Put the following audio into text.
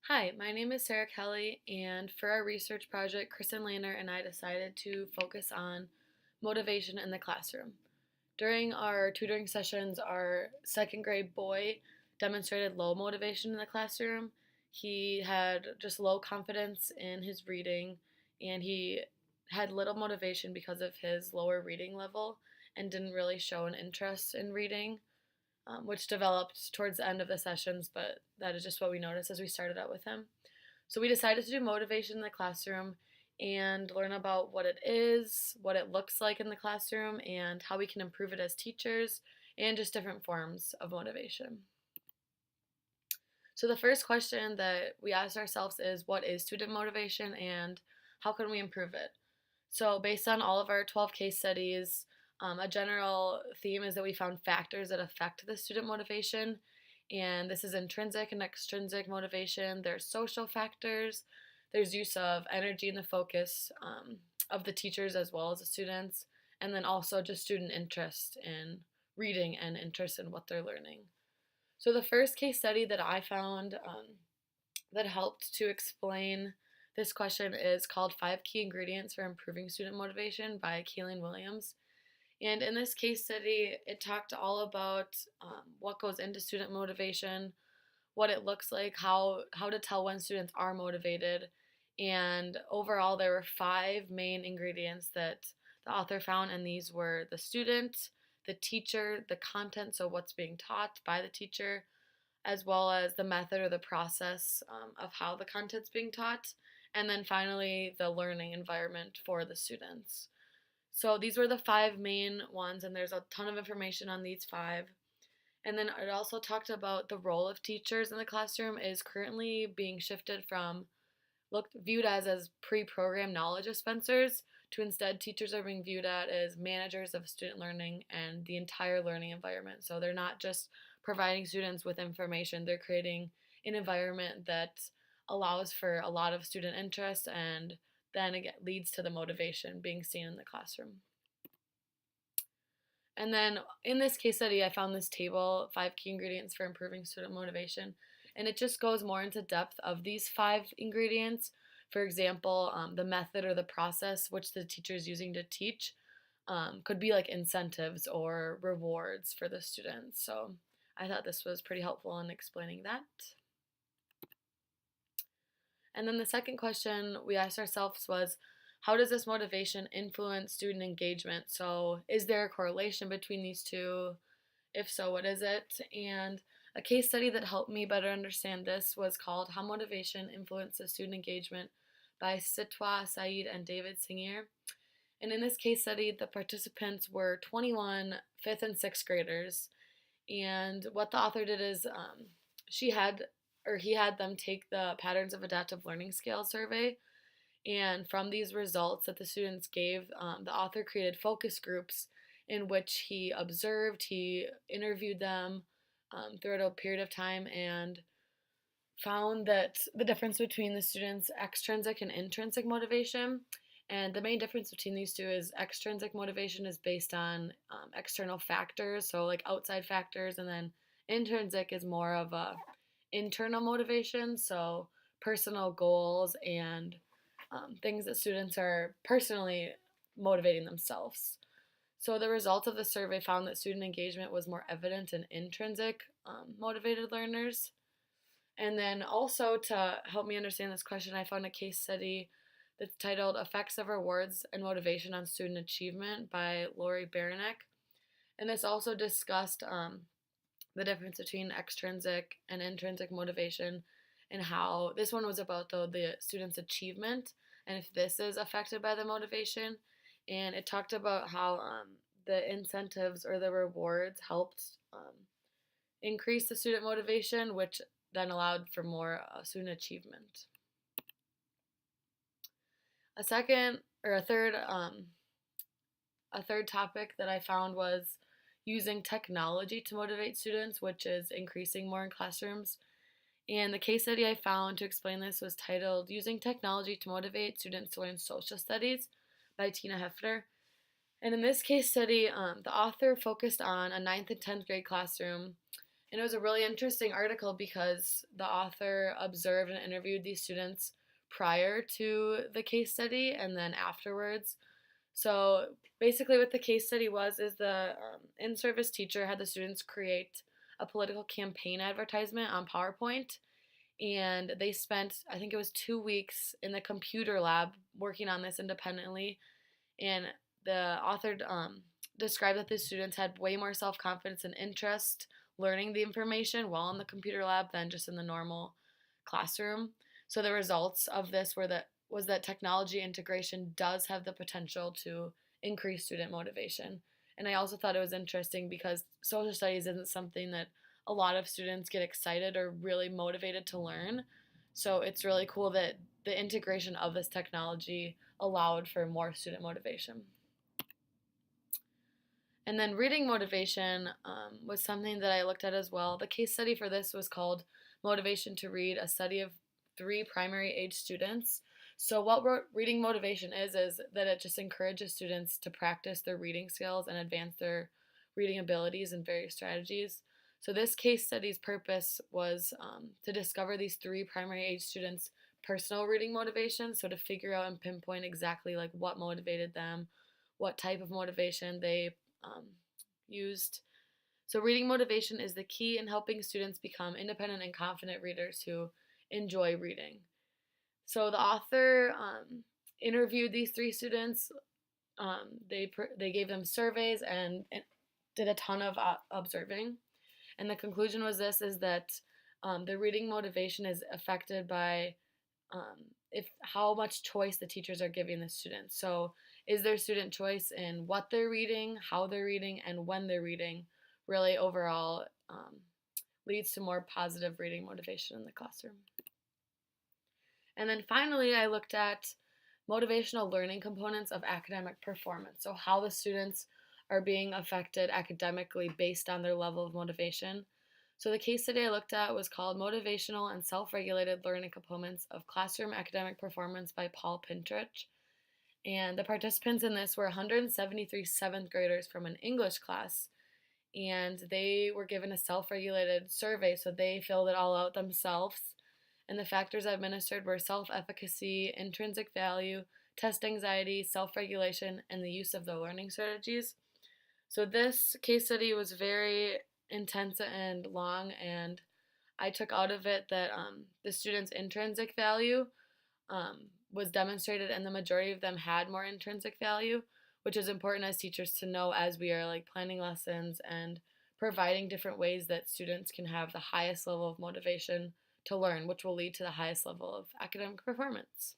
Hi, my name is Sarah Kelly, and for our research project, Kristen Laner and I decided to focus on motivation in the classroom. During our tutoring sessions, our second grade boy demonstrated low motivation in the classroom. He had just low confidence in his reading, and he had little motivation because of his lower reading level and didn't really show an interest in reading, which developed towards the end of the sessions, but that is just what we noticed as we started out with him. So we decided to do motivation in the classroom and learn about what it is, what it looks like in the classroom, and how we can improve it as teachers, and just different forms of motivation. So the first question that we asked ourselves is, what is student motivation and how can we improve it? So based on all of our 12 case studies, a general theme is that we found factors that affect the student motivation, and this is intrinsic and extrinsic motivation. There's social factors, there's use of energy and the focus of the teachers as well as the students, and then also just student interest in reading and interest in what they're learning. So the first case study that I found that helped to explain this question is called Five Key Ingredients for Improving Student Motivation by Kaylin Williams. And in this case study, it talked all about what goes into student motivation, what it looks like, how to tell when students are motivated. And overall, there were five main ingredients that the author found, and these were the student, the teacher, the content, so what's being taught by the teacher, as well as the method or the process of how the content's being taught, and then finally the learning environment for the students. So these were the five main ones, and there's a ton of information on these five. And then it also talked about the role of teachers in the classroom is currently being shifted from looked viewed as pre-programmed knowledge dispensers to instead teachers are being viewed at as managers of student learning and the entire learning environment. So they're not just providing students with information, they're creating an environment that allows for a lot of student interest, and then it leads to the motivation being seen in the classroom. And then in this case study, I found this table, five key ingredients for improving student motivation. And it just goes more into depth of these five ingredients. For example, the method or the process which the teacher is using to teach could be like incentives or rewards for the students. So I thought this was pretty helpful in explaining that. And then the second question we asked ourselves was, how does this motivation influence student engagement? So, is there a correlation between these two? If so, what is it? And a case study that helped me better understand this was called How Motivation Influences Student Engagement by Sitwa Saeed and David Singier. And in this case study, the participants were 21 fifth and sixth graders. And what the author did is she had he had them take the Patterns of Adaptive Learning Scale survey, and from these results that the students gave, the author created focus groups in which he observed, he interviewed them throughout a period of time, and found that the difference between the students' extrinsic and intrinsic motivation. And the main difference between these two is extrinsic motivation is based on external factors, so like outside factors, and then intrinsic is more of a internal motivation, so personal goals and things that students are personally motivating themselves. So the results of the survey found that student engagement was more evident in intrinsic motivated learners. And then also to help me understand this question, I found a case study that's titled Effects of Rewards and Motivation on Student Achievement by Lori Baranek. And this also discussed the difference between extrinsic and intrinsic motivation, and how this one was about the student's achievement and if this is affected by the motivation. And it talked about how the incentives or the rewards helped increase the student motivation, which then allowed for more student achievement. A second or a third topic that I found was using technology to motivate students, which is increasing more in classrooms. And the case study I found to explain this was titled Using Technology to Motivate Students to Learn Social Studies by Tina Hefner. And in this case study, the author focused on a ninth and 10th grade classroom, And it was a really interesting article because the author observed and interviewed these students prior to the case study and then afterwards. So basically, what the case study was is the in-service teacher had the students create a political campaign advertisement on PowerPoint, and they spent, I think it was 2 weeks in the computer lab working on this independently. And the author described that the students had way more self-confidence and interest learning the information while in the computer lab than just in the normal classroom. So the results of this was that technology integration does have the potential to increase student motivation. And I also thought it was interesting because social studies isn't something that a lot of students get excited or really motivated to learn. So it's really cool that the integration of this technology allowed for more student motivation. And then reading motivation was something that I looked at as well. The case study for this was called Motivation to Read, a study of 3 primary age students. So what reading motivation is that it just encourages students to practice their reading skills and advance their reading abilities and various strategies. So this case study's purpose was to discover these 3 primary age students' personal reading motivation. So to figure out and pinpoint exactly like what motivated them, what type of motivation they um, used. So reading motivation is the key in helping students become independent and confident readers who enjoy reading. So the author interviewed these 3 students. They gave them surveys and did a ton of observing. And the conclusion was this: is that the reading motivation is affected by if how much choice the teachers are giving the students. So is there student choice in what they're reading, how they're reading, and when they're reading? Really, overall, leads to more positive reading motivation in the classroom. And then finally, I looked at motivational learning components of academic performance. So how the students are being affected academically based on their level of motivation. So the case study I looked at was called Motivational and Self-Regulated Learning Components of Classroom Academic Performance by Paul Pintrich. And the participants in this were 173 seventh graders from an English class. And they were given a self-regulated survey, so they filled it all out themselves. And the factors administered were self-efficacy, intrinsic value, test anxiety, self-regulation, and the use of the learning strategies. So this case study was very intense and long, and I took out of it that the students' intrinsic value was demonstrated, and the majority of them had more intrinsic value, which is important as teachers to know as we are like planning lessons and providing different ways that students can have the highest level of motivation to learn, which will lead to the highest level of academic performance.